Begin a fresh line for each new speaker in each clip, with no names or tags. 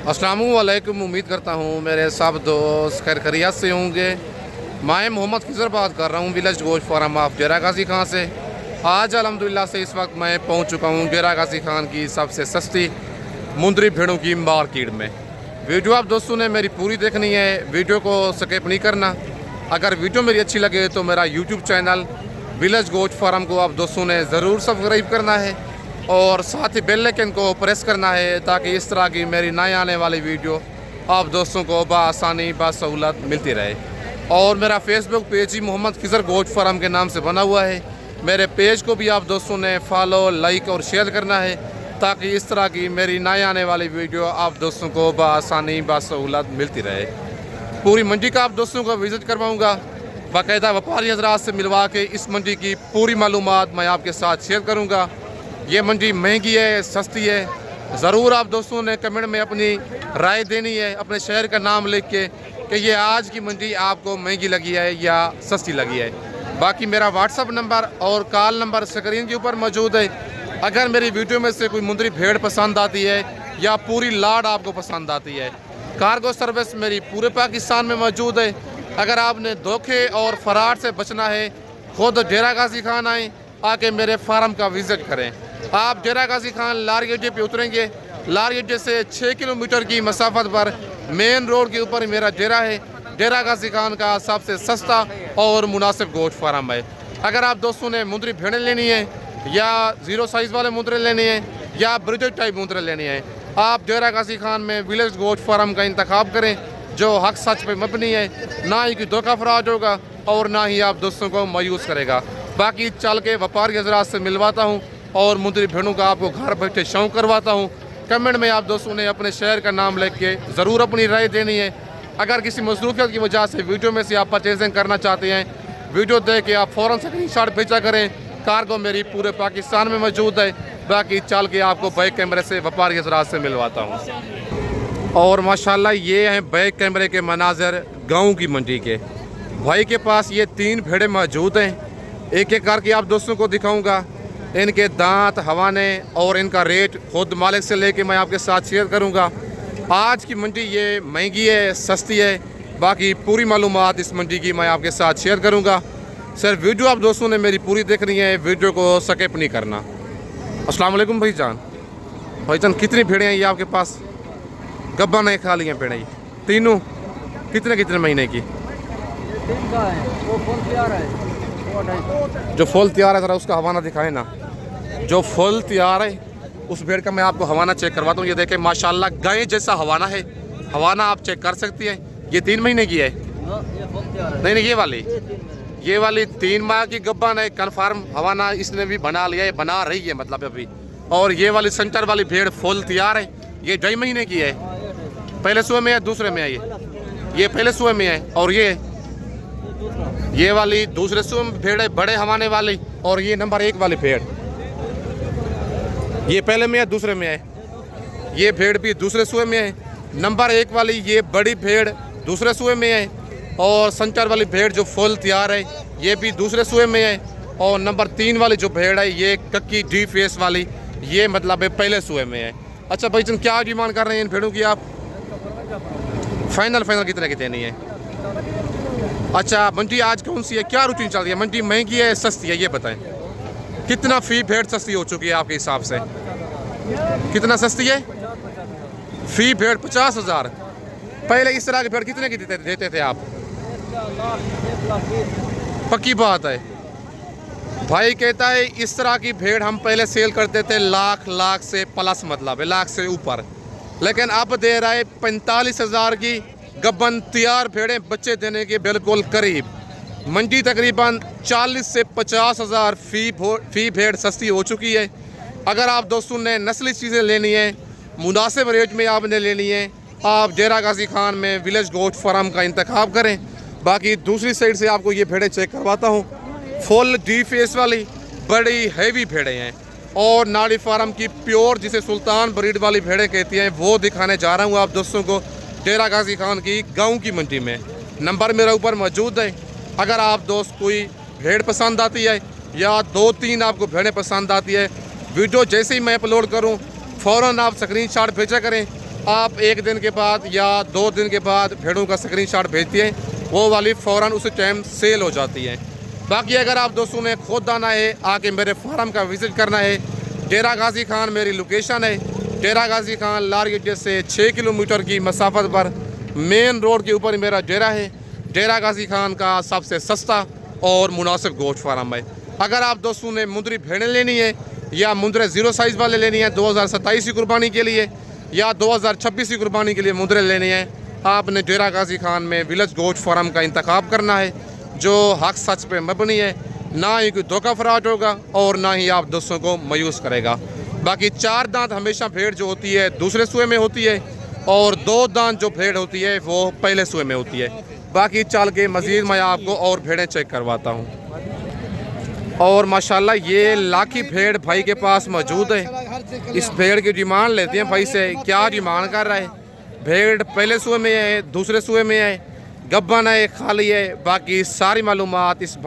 अस्सलामु अलैकुम। उम्मीद करता हूँ मेरे सब दोस्त खैर खैरियत से होंगे। मैं मोहम्मद खिजर बात कर रहा हूँ विलेज गोश्त फार्म ऑफ डेरा गाजी खान से। आज अल्हम्दुलिल्लाह से इस वक्त मैं पहुँच चुका हूँ डेरा गाजी खान की सबसे सस्ती मुंदरी भेड़ों की मार्केट में। वीडियो आप दोस्तों ने मेरी पूरी देखनी है, वीडियो को स्किप नहीं करना। अगर वीडियो मेरी अच्छी लगे तो मेरा यूट्यूब चैनल विलेज गोश्त फार्म को आप दोस्तों ने ज़रूर सब्सक्राइब करना है और साथ ही बेल आइकन को प्रेस करना है ताकि इस तरह की मेरी नए आने वाली वीडियो आप दोस्तों को बआसानी बासहूलत मिलती रहे। और मेरा फेसबुक पेज ही मोहम्मद खिजर गोश्त फार्म के नाम से बना हुआ है। मेरे पेज को भी आप दोस्तों ने फॉलो, लाइक और शेयर करना है ताकि इस तरह की मेरी नए आने वाली वीडियो आप दोस्तों को बआसानी बासहूलत मिलती रहे। पूरी मंडी का आप दोस्तों को विज़िट करवाऊँगा, बाकायदा व्यापारी हजरात से मिलवा के इस मंडी की पूरी मालूमात मैं आपके साथ शेयर करूँगा। ये मंडी महंगी है, सस्ती है, ज़रूर आप दोस्तों ने कमेंट में अपनी राय देनी है, अपने शहर का नाम लिख के कि ये आज की मंडी आपको महंगी लगी है या सस्ती लगी है। बाकी मेरा व्हाट्सअप नंबर और कॉल नंबर स्क्रीन के ऊपर मौजूद है। अगर मेरी वीडियो में से कोई मुंदरी भेड़ पसंद आती है या पूरी लाड़ आपको पसंद आती है, कार्गो सर्विस मेरी पूरे पाकिस्तान में मौजूद है। अगर आपने धोखे और फराड से बचना है, खुद डेरा गाजी खान आएँ, आके मेरे फार्म का विज़िट करें। आप डेरा गाजी खान लारी अड्डे पे उतरेंगे, लारी अड्डे से 6 किलोमीटर की मसाफत पर मेन रोड के ऊपर मेरा डेरा है। डेरा गाजी खान का सबसे सस्ता और मुनासिब गोश्त फार्म है। अगर आप दोस्तों ने मुंदरी भेड़ें लेनी है या ज़ीरो साइज़ वाले मुंदरे लेने हैं या ब्रिडेड टाइप मुंदरे लेने हैं, आप डेरा गाजी खान में विलेज गोश्त फार्म का इंतखाब करें जो हक सच पे मबनी है। ना ही कोई धोखा फराड होगा और ना ही आप दोस्तों को मायूस करेगा। बाकी चल के व्यापारी हजरात से मिलवाता हूँ और मुंदरी भेड़ों का आपको घर बैठे शौक करवाता हूँ। कमेंट में आप दोस्तों ने अपने शहर का नाम लिख के ज़रूर अपनी राय देनी है। अगर किसी मसरूफियत की वजह से वीडियो में से आप परचेजिंग करना चाहते हैं, वीडियो देख के आप फ़ौरन स्क्रीनशॉट भेजा करें। कार्गो मेरी पूरे पाकिस्तान में मौजूद है। बाकी चल के आपको बैक कैमरे से व्यापारी हजरात से मिलवाता हूँ। और माशाल्लाह ये हैं बैक कैमरे के मनाजर गाँव की मंडी के। भाई के पास ये 3 भेड़ें मौजूद हैं, एक एक करके आप दोस्तों को दिखाऊँगा। इनके दांत, हवाने और इनका रेट खुद मालिक से लेके मैं आपके साथ शेयर करूंगा। आज की मंडी ये महंगी है, सस्ती है, बाकी पूरी मालूमात इस मंडी की मैं आपके साथ शेयर करूंगा। सर वीडियो आप दोस्तों ने मेरी पूरी देखनी है, वीडियो को स्किप नहीं करना। अस्सलाम वालेकुम भाईजान। भाईजान कितनी भेड़ें हैं ये आपके पास? गब्बा नहीं खा ली हैं भेड़ें तीनों? कितने कितने महीने की? जो फुल तैयार है ज़रा उसका हवाना दिखाएं ना। जो फुल तैयार है उस भेड़ का मैं आपको हवाना चेक करवाता हूँ। ये देखें माशाल्लाह गाय जैसा हवाना है। हवाना आप चेक कर सकती हैं। ये 3 महीने की है? नहीं, ये वाली 3 माह की गब्बन है। कन्फर्म हवाना इसने भी बना लिया है, बना रही है मतलब अभी। और ये वाली सेंटर वाली भेड़ फुल तैयार है। ये 2.5 महीने की है। पहले सुबह में है, दूसरे में है? ये पहले सुबह में है। और ये वाली दूसरे सुबह में भेड़ है, बड़े हवाने वाली। और ये नंबर 1 वाली भेड़, ये पहले में है, दूसरे में है। ये भेड़ भी दूसरे सुबह में है। नंबर 1 वाली ये बड़ी भेड़ दूसरे सुबह में है। और संचार वाली भेड़ जो फुल तैयार है ये भी दूसरे सुबह में है। और नंबर 3 वाली जो भेड़ है ये कक्की डी फेस वाली, ये मतलब है पहले सुबह में है। अच्छा भाईजान क्या डिमांड कर रहे हैं इन भेड़ों की आप? फाइनल कितने की देनी है? अच्छा मंडी आज कौन सी है, क्या रूटीन चल रही है? मंडी महंगी है, सस्ती है, ये बताएं। कितना फी भेड़ सस्ती हो चुकी है आपके हिसाब से? कितना सस्ती है फी भेड़? 50,000। पहले इस तरह की भेड़ कितने की देते थे आप? पक्की बात है। भाई कहता है इस तरह की भेड़ हम पहले सेल करते थे लाख से प्लस, मतलब है लाख से ऊपर। लेकिन अब दे रहा है 45,000 की गब्बन तैयार भेड़ें, बच्चे देने के बिल्कुल करीब। मंडी तकरीबन 40 से 50,000 फी भेड़ सस्ती हो चुकी है। अगर आप दोस्तों ने नस्ली चीज़ें लेनी है, मुनासिब रेट में आपने लेनी है, आप डेरा गाजी खान में विलेज गोश्त फार्म का इंतखाब करें। बाकी दूसरी साइड से आपको ये भेड़ें चेक करवाता हूँ। फुल डी फेस वाली बड़ी हैवी भेड़ें हैं और नाड़ी फार्म की प्योर जिसे सुल्तान ब्रीड वाली भेड़ें कहती हैं वो दिखाने जा रहा हूँ आप दोस्तों को डेरा गाजी खान की गाँव की मंडी में। नंबर मेरे ऊपर मौजूद है। अगर आप दोस्त कोई भेड़ पसंद आती है या 2-3 आपको भेड़ें पसंद आती है, वीडियो जैसे ही मैं अपलोड करूं फ़ौरन आप स्क्रीनशॉट भेजा करें। आप 1 दिन के बाद या 2 दिन के बाद भेड़ों का स्क्रीनशॉट भेजती हैं, वो वाली फ़ौरन उस टाइम सेल हो जाती है। बाकी अगर आप दोस्तों ने खुद आना है, आके मेरे फार्म का विज़िट करना है, डेरा गाजी खान मेरी लोकेशन है। डेरा गाजी खान लार गेट से 6 किलोमीटर की मसाफत पर मेन रोड के ऊपर मेरा डेरा है। डेरा गाजी खान का सबसे सस्ता और मुनासिब गोश्त फार्म है। अगर आप दोस्तों ने मुंदरी भेड़ें लेनी है या मुंदरे 0 साइज़ वाले लेनी है 2027 की कुर्बानी के लिए या 2026 की कुर्बानी के लिए मुंदरे लेनी है, आपने डेरा गाजी खान में विलेज गोश्त फार्म का इंतखाब करना है, जो हक सच पे मबनी है, ना ही कोई धोखा फराड होगा और ना ही आप दोस्तों को मायूस करेगा। बाकी 4 दांत हमेशा भेड़ जो होती है दूसरे सूए में होती है और 2 दांत जो भेड़ होती है वो पहले सूए में होती है। बाकी चल के मज़ीद मैं आपको और भेड़ें चेक करवाता हूँ। और माशाल्लाह ये लाखी भेड़ भाई के पास मौजूद है। इस भेड़ की डिमांड लेते हैं भाई से, क्या डिमांड कर रहा है। भेड़ पहले सूए में है, दूसरे सूए में है, गब्बन है, खाली है। बाकी सारी मालूमात इस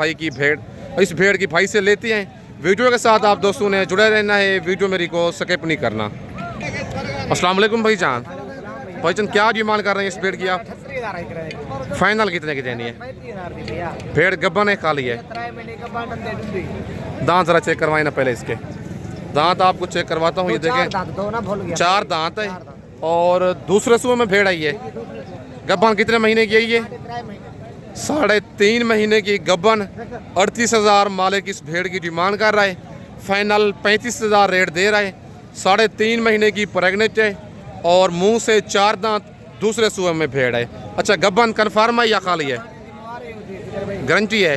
भेड़ की भाई से लेते हैं। वीडियो के साथ आप दोस्तों ने जुड़े रहना है, वीडियो मेरी को स्किप नहीं करना। अस्सलाम वालेकुम भाईजान। भाईजान क्या डिमांड कर रहे हैं इस भेड़ की आप? फाइनल कितने की देनी है? भेड़ गब्बन है, खाली है। दांत जरा चेक करवाए ना पहले इसके। दांत आपको चेक करवाता हूँ, ये देखें 4 दांत है और दूसरे सूबे में भेड़ आई है। गब्बन कितने महीने की है ये? 3.5 महीने की गब्बन। 38,000 मालिक इस भेड़ की डिमांड कर रहा है। फाइनल 35,000 रेट दे रहा है। 3.5 महीने की प्रेगनेंट है और मुंह से 4 दांत, दूसरे सूबे में भेड़ है। अच्छा, गब्बन कन्फर्म है या खाली है? गारंटी है।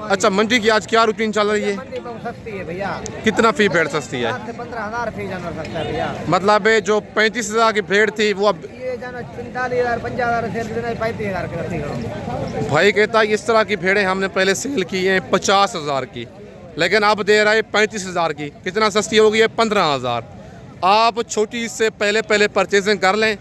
अच्छा, मंडी की आज क्या रूटीन चल रही है?
सस्ती है भैया।
कितना फी भेड़ सस्ती है?
15,000 फी जानवर सकता है भैया।
मतलब जो 35,000 की भेड़ थी वो अब
45,000 50,000 सेल 35,000 की।
भाई कहता है इस तरह की भेड़ें हमने पहले सेल की हैं 50,000 की, लेकिन अब दे रहा है 35,000 की। कितना सस्ती हो गई है? 15,000। आप छोटी इससे पहले परचेजिंग कर लें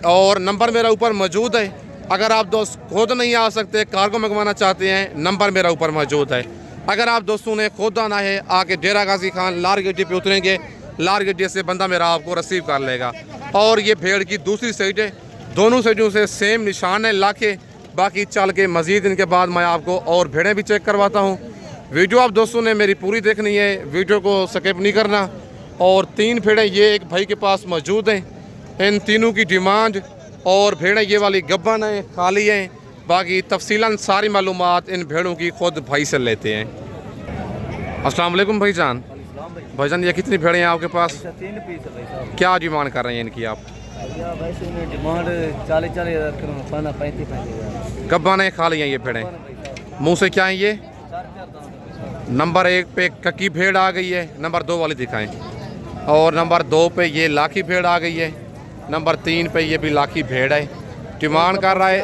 और नंबर मेरा ऊपर मौजूद है। अगर आप दोस्त खुद नहीं आ सकते, कार्गो मंगवाना चाहते हैं, नंबर मेरा ऊपर मौजूद है। अगर आप दोस्तों ने खुद आना है, आके डेरा गाजी खान लार गेटी पे उतरेंगे, लार गेटी से बंदा मेरा आपको रिसीव कर लेगा। और ये भेड़ की दूसरी साइड है, दोनों साइडों से सेम निशान है लाखे। बाकी चल के मज़ीद इनके बाद मैं आपको और भेड़ें भी चेक करवाता हूँ। वीडियो आप दोस्तों ने मेरी पूरी देखनी है, वीडियो को स्किप नहीं करना। और 3 भेड़ें ये एक भाई के पास मौजूद हैं, इन तीनों की डिमांड और भेड़ें ये वाली गब्बन है, खाली हैं। बाकी तफसीलन सारी मालूमात इन भेड़ों की खुद भाई से लेते हैं। अस्सलाम वालेकुम भाईजान। भाईजान ये कितनी भेड़ें हैं आपके पास?
3 पीस है भाई साहब।
क्या डिमांड कर रहे हैं इनकी आप?
डिमांड 40,000 35,000।
गब्बन है, खाली हैं ये भेड़ें। मुँह से क्या है ये? नंबर 1 पे कक्की भेड़ आ गई है, नंबर 2 वाली दिखाएं। और नंबर 2 पे ये लाखी भेड़ आ गई है, नंबर 3 पे ये भी लाखी भेड़ है। डिमांड कर रहा है,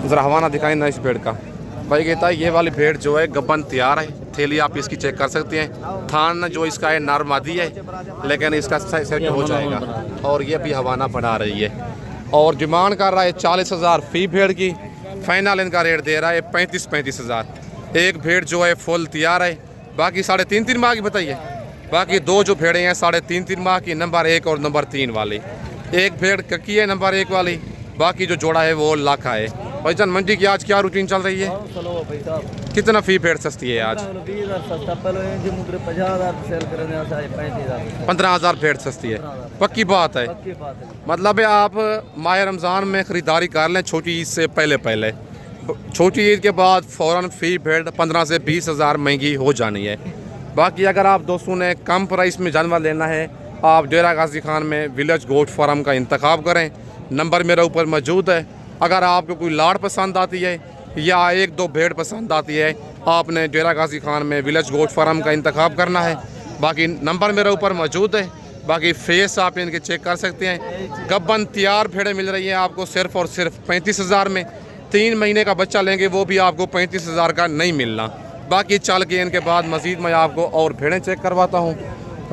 ज़रा हवाना दिखाएं ना इस भेड़ का। भाई कहता है ये वाली भेड़ जो है गब्बन तैयार है, थैली आप इसकी चेक कर सकते हैं। थान जो इसका है नरमादी है, लेकिन इसका सेट हो जाएगा। और ये भी हवाना बना रही है और डिमांड कर रहा है 40,000 फी भेड़ की। फाइनल इनका रेट दे रहा है 35,000। एक भेड़ जो है फुल तैयार है। बाकी 3.5 माह की बताइए। बाकी 2 जो भेड़ें हैं 3.5 माह की, नंबर 1 और नंबर 3 वाली। एक भेड़ कक्की है नंबर 1 वाली, बाकी जो जोड़ा है वो लाखा है। भाईजान मंडी की आज क्या रूटीन चल रही है? कितना फी भेड़ सस्ती है आज? 15,000 भेड़ सस्ती है। पक्की बात है। मतलब है आप माह रमज़ान में ख़रीदारी कर लें छोटी ईद से पहले। छोटी ईद के बाद फ़ौरन फी भेड़ 15 से 20,000 महंगी हो जानी है। बाकी अगर आप दोस्तों ने कम प्राइस में जानवर लेना है, आप डेरा गाजी खान में विलेज गोश्त फार्म का इंतखाब करें। नंबर मेरा ऊपर मौजूद है। अगर आपको कोई लाड़ पसंद आती है या 1-2 भेड़ पसंद आती है, आपने डेरा गाजी खान में विलेज गोश्त फार्म का इंतखाब करना है। बाकी नंबर मेरे ऊपर मौजूद है। बाकी फेस आप इनके चेक कर सकते हैं। गब्बन तैयार भेड़ें मिल रही हैं आपको सिर्फ़ और सिर्फ 35,000 में। 3 महीने का बच्चा लेंगे वो भी आपको 35,000 का नहीं मिलना। बाकी चल के इनके बाद मज़ीद मैं आपको और भेड़ें चेक करवाता हूँ।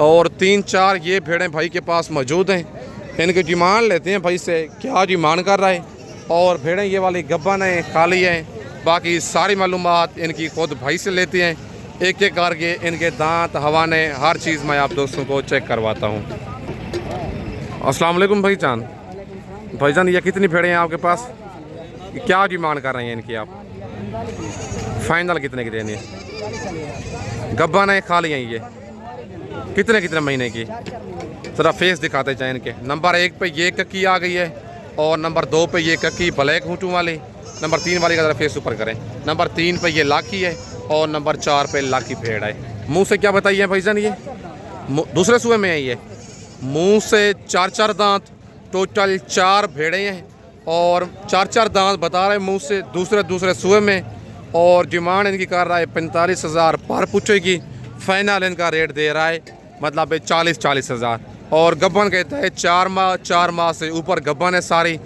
और 3-4 ये भेड़ें भाई के पास मौजूद हैं। इनकी डिमांड लेते हैं भाई से, क्या डिमांड कर रहा है। और भेड़ें ये वाली गब्बन है, खाली हैं। बाकी सारी मालूमात इनकी खुद भाई से लेते हैं। एक एक करके इनके दांत, हवाने, हर चीज़ मैं आप दोस्तों को चेक करवाता हूँ। अस्सलाम वालेकुम भाईजान। भाईजान ये कितनी भेड़ें हैं आपके पास? क्या डिमांड कर रहे हैं इनकी आप? फाइनल कितने की देनी है? गब्बान है, खाली हैं ये? कितने कितने महीने की? ज़रा फेस दिखाते जाए इनके। नंबर 1 पे ये कक्की आ गई है और नंबर 2 पे ये कक्की ब्लैक हूटू वाली। नंबर 3 वाली का ज़रा फेस ऊपर करें। नंबर 3 पे ये लाखी है और नंबर 4 पे लाखी भेड़ है। मुंह से क्या बताइए भाईजान? ये दूसरे सूबे में है ये। मुंह से 4 दांत, टोटल 4 भेड़े हैं और 4 दांत बता रहे हैं मुंह से दूसरे सूबे में। और डिमांड इनकी कर रहा है 45,000 पर पूछे की। फाइनल इनका रेट दे रहा है मतलब 40,000। और गब्बन कहता है 4 माह से ऊपर गब्बन है सारी।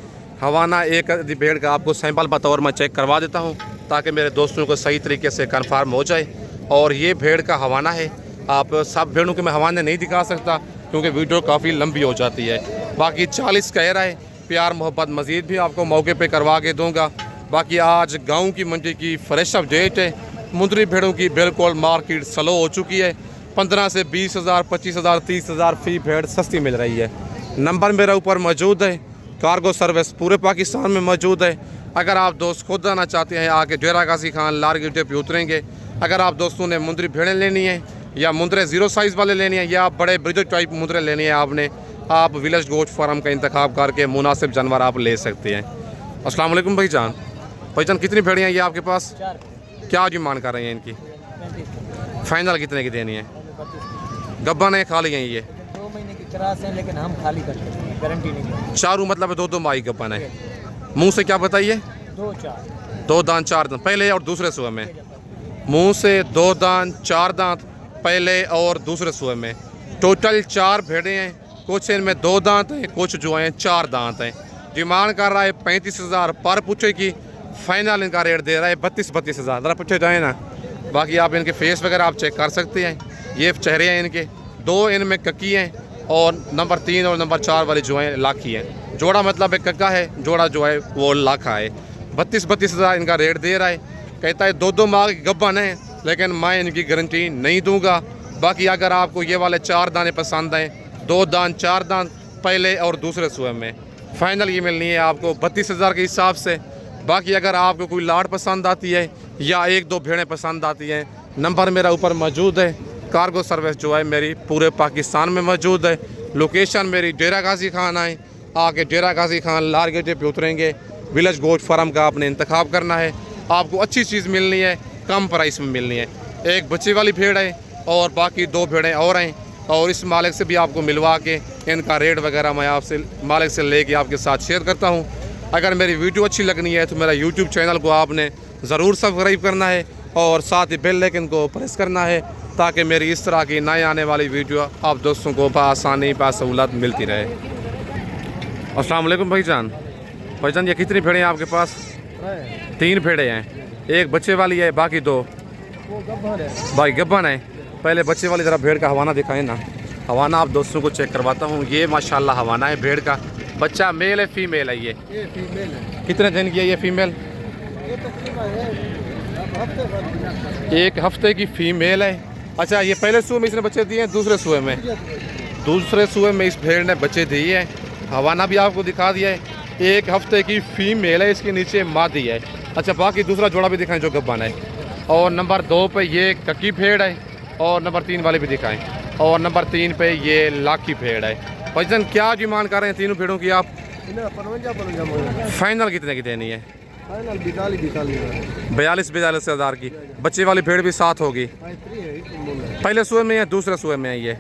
हवाना एक भेड़ का आपको सैंपल बतौर मैं चेक करवा देता हूँ ताकि मेरे दोस्तों को सही तरीके से कन्फर्म हो जाए। और ये भेड़ का हवाना है। आप सब भेड़ों के मैं हवाने नहीं दिखा सकता क्योंकि वीडियो काफ़ी लंबी हो जाती है। बाकी 40 कह रहा है। प्यार मोहब्बत मज़ीद भी आपको मौके पे करवा के दूंगा। बाकी आज गांव की मंडी की फ्रेश अपडेट है। मुंदरी भेड़ों की बिल्कुल मार्केट स्लो हो चुकी है। 15 से 20,000, 25,000, 30,000 फी भेड़ सस्ती मिल रही है। नंबर मेरा ऊपर मौजूद है। कार्गो सर्विस पूरे पाकिस्तान में मौजूद है। अगर आप दोस्त खुद आना चाहते हैं आके डेरा गाजी खान लार गिट्टे पे उतरेंगे। अगर आप दोस्तों ने मुंदरी भेड़ें लेनी है या मुंदरे 0 साइज़ वाले लेनी है या बड़े ब्रिज टाइप मुंदरे लेनी है आपने, आप विलेज गोश्त फार्म का इंतखाब करके मुनासिब जानवर आप ले सकते हैं। अस्सलाम वालेकुम भाईजान। भाईजान कितनी भेड़ियाँ हैं ये आपके पास?
4।
क्या डिमांड कर रहे हैं इनकी?
35।
फाइनल कितने की देनी है? गब्बन है, खाली हैं ये?
2 महीने की क्रॉस है लेकिन हम खाली करते हैं, गारंटी नहीं करते।
चारों मतलब 2 माही गब्बन है। मुँह से क्या बताइए?
2
दांत 4 दांत पहले और दूसरे सूबे में। मुँह से 2 दांत 4 दांत पहले और दूसरे सूबे में। टोटल 4 भेड़े हैं। कुछ इनमें 2 दांत हैं, कुछ जो हैं 4 दांत हैं। डिमांड कर रहा है 35,000 पर पूछे की। फाइनल इनका रेट दे रहा है 32,000। ज़रा पूछे जाए ना। बाकी आप इनके फेस वगैरह आप चेक कर सकते हैं। ये चेहरे हैं इनके। 2 इनमें कक्की हैं और नंबर 3 और नंबर 4 वाली जो हैं लाखी हैं। जोड़ा मतलब एक कक्का है, जोड़ा जो है वो लाखा है। 32,000 इनका रेट दे रहा है। कहता है 2 माह की गब्बन है लेकिन मैं इनकी गारंटी नहीं दूंगा। बाकी अगर आपको ये वाले 4 दाने पसंद हैं, 2 दांत 4 दांत पहले और दूसरे सूबे में, फाइनल ये मिलनी है आपको 32,000 के हिसाब से। बाकी अगर आपको कोई लाट पसंद आती है या 1-2 भेड़ें पसंद आती हैं, नंबर मेरा ऊपर मौजूद है। कार्गो सर्विस जो है मेरी पूरे पाकिस्तान में मौजूद है। लोकेशन मेरी डेरा गाजी खान आए, आके डेरा गाजी खान लार गेटे पे उतरेंगे। विलेज गोश्त फार्म का आपने इंतखाब करना है। आपको अच्छी चीज़ मिलनी है, कम प्राइस में मिलनी है। एक बच्चे वाली भेड़ है और बाकी 2 भेड़ें और हैं। और इस मालिक से भी आपको मिलवा के इनका रेट वगैरह मैं आपसे मालिक से लेके आपके साथ शेयर करता हूँ। अगर मेरी वीडियो अच्छी लगनी है तो मेरा यूट्यूब चैनल को आपने ज़रूर सब्सक्राइब करना है और साथ ही बेल आइकन को प्रेस करना है ताकि मेरी इस तरह की नए आने वाली वीडियो आप दोस्तों को बआसानी बासहूलत मिलती रहे। अस्सलाम वालेकुम भाईजान। भाईजान ये कितनी भेड़ें हैं आपके पास? 3 भेड़ें हैं। एक बच्चे वाली है, बाकी 2 भाई गब्बन है। पहले बच्चे वाली ज़रा भेड़ का हवाना दिखाएं ना। हवाना आप दोस्तों को चेक करवाता हूँ। ये माशाल्लाह हवाना है भेड़ का। बच्चा मेल है फीमेल है? ये
फीमेल है।
कितने दिन की है ये फीमेल?
ये
एक हफ्ते की फीमेल है। अच्छा, ये पहले सूबे में इसने बच्चे दिए हैं? दूसरे सूबे में? दूसरे सूबे में इस भेड़ ने बच्चे दिए हैं। हवाना भी आपको दिखा दिया है। 1 हफ्ते की फीमेल है, इसके नीचे मादी है। अच्छा, बाकी दूसरा जोड़ा भी दिखाएं जो गब्बन है। और नंबर 2 पे ये कक्की भेड़ है और नंबर 3 वाले भी दिखाएं। और नंबर 3 पे ये लाखी भेड़ है। भाईजान क्या डिमांड कर रहे हैं तीनों भेड़ों की आप?
55
फाइनल कितने की देनी है?
फाइनल
42,000 की। बच्चे वाली भेड़ भी साथ होगी। पहले सूबे में है दूसरे सूबे में है ये?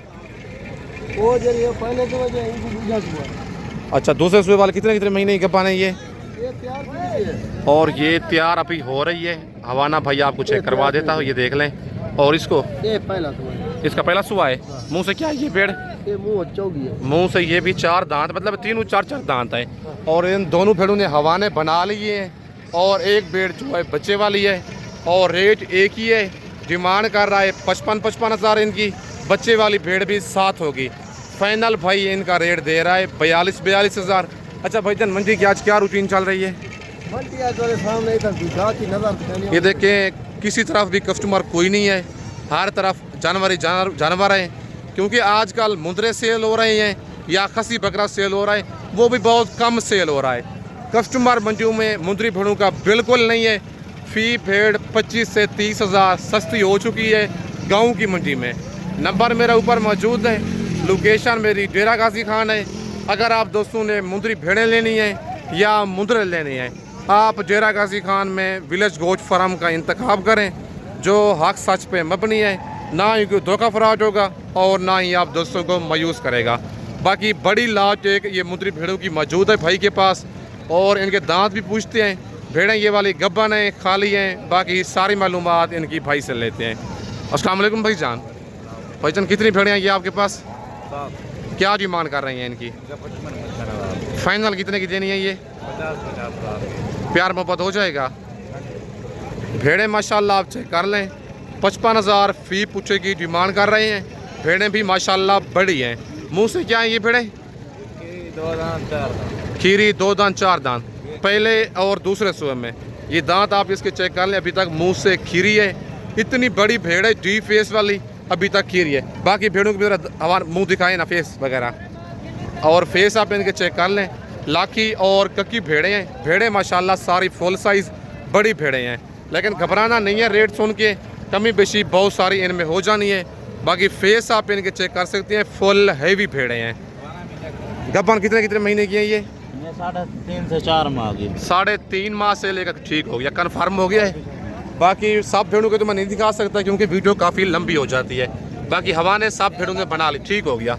वो जो पहले तो वजह
अच्छा, दूसरे सूबे वाले कितने महीने की गब्बन है ये?
तैयार
और ये तैयार अभी हो रही है। हवाना भाई आपको चेक करवा देता हूँ, ये देख लें। और इसको
ये पहला तो
इसका पहला सूबा है। मुंह से क्या है ये भेड़?
ये मुंह चौगी है।
मुंह से ये भी 4 दांत मतलब तीनों 4 दांत हैं। और इन दोनों भेड़ों ने हवाने बना लिए हैं। और एक भेड़ जो है बच्चे वाली है और रेट एक ही है। डिमांड कर रहा है 55,000 इनकी। बच्चे वाली भेड़ भी साथ होगी। फाइनल भाई इनका रेट दे रहा है 42,000। अच्छा भाईजान, मंडी की आज क्या रूटीन चल रही है? ये देखें, किसी तरफ भी कस्टमर कोई नहीं है। हर तरफ जानवर ही जानवर हैं क्योंकि आजकल मुंदरे सेल हो रहे हैं। या खसी बकरा सेल हो रहा है, वो भी बहुत कम सेल हो रहा है। कस्टमर मंडियों में मुंदरी भेड़ों का बिल्कुल नहीं है। फ़ी भेड़ 25 से 30 हज़ार सस्ती हो चुकी है गाँव की मंडी में। नंबर मेरा ऊपर मौजूद है, लोकेशन मेरी डेरा गाजी खान है। अगर आप दोस्तों ने मुंदरी भेड़ें लेनी है या मुंदरे लेने हैं, आप डेरा गाजी खान में विलेज गोश्त फार्म का इंतखाब करें, जो हक सच पे मबनी है, ना ही कोई धोखा फराड होगा और ना ही आप दोस्तों को मायूस करेगा। बाकी बड़ी लाट एक ये मुंदरी भेड़ों की मौजूद है भाई के पास, और इनके दांत भी पूछते हैं। भेड़ें ये वाली गब्बन हैं, खाली हैं, बाकी सारी मालूमात इनकी भाई से लेते हैं। अस्सलाम वालेकुम भाईजान। भाईजान कितनी भेड़ें हैं ये आपके पास? क्या डिमांड कर रही हैं इनकी? फाइनल कितने की देनी है ये?
50
प्यार मोहब्बत हो जाएगा। भेड़ें माशाल्लाह आप चेक कर लें, 55,000 फ़ी पूछे की डिमांड कर रहे हैं। भेड़ें भी माशाल्लाह बड़ी हैं। मुंह से क्या हैं ये भेड़ें?
2 दांत 4 दांत।
खीरी 2 दांत 4 दांत, पहले और दूसरे सुबह में। ये दांत आप इसके चेक कर लें, अभी तक मुंह से खीरी है। इतनी बड़ी भेड़ है, डी फेस वाली, अभी तक खीरी है। बाकी भेड़ों की हमारा मुंह दिखाए ना, फेस वगैरह, और फेस आप इनके चेक कर लें। लाखी और कक्की भेड़ें हैं। भेड़ें माशाल्लाह सारी फुल साइज़ बड़ी भेड़ें हैं, लेकिन घबराना नहीं है। रेट सुन के कमी बेशी बहुत सारी इनमें हो जानी है। बाकी फेस आप इनके चेक कर सकते हैं, फुल हैवी भेड़ें हैं। गब्बन कितने महीने की हैं ये?
3.5 से 4 माह की।
3.5 माह से लेकर ठीक हो गया, कन्फर्म हो गया है। बाकी सब भेड़ों के तो मैं नहीं दिखा सकता क्योंकि वीडियो काफ़ी लंबी हो जाती है। बाकी हवा ने सब भेड़ों ने बना ली, ठीक हो गया।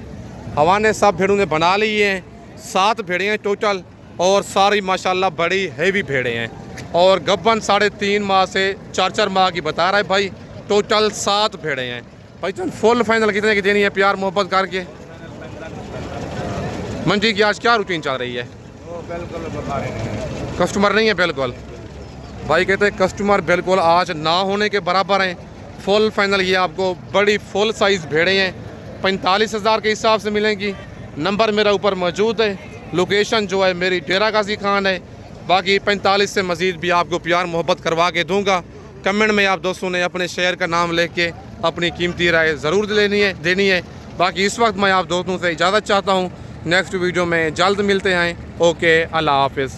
हवा ने सब भेड़ों ने बना ली हैं। 7 भेड़ें हैं टोटल, और सारी माशाल्लाह बड़ी हैवी भेड़ें हैं। और गब्बन 3.5 माह से 4 माह की बता रहा है भाई। टोटल 7 भेड़ें हैं भाई। चल फुल फाइनल कितने की देनी है प्यार मोहब्बत करके? मंडी की आज क्या रूटीन चल रही है?
वो बिल्कुल बता रहे हैं,
कस्टमर नहीं है बिल्कुल। भाई कहते हैं कस्टमर बिल्कुल आज ना होने के बराबर हैं। फुल फाइनल ये आपको बड़ी फुल साइज़ भेड़ें हैं, 45,000 के हिसाब से मिलेंगी। नंबर मेरा ऊपर मौजूद है, लोकेशन जो है मेरी डेरा गाजी खान है। बाकी 45 से मज़ीद भी आपको प्यार मोहब्बत करवा के दूंगा। कमेंट में आप दोस्तों ने अपने शहर का नाम लेके अपनी कीमती राय ज़रूर देनी है। बाकी इस वक्त मैं आप दोस्तों से इजाज़त चाहता हूँ। नेक्स्ट वीडियो में जल्द मिलते हैं। ओके, अल्लाह हाफिज़।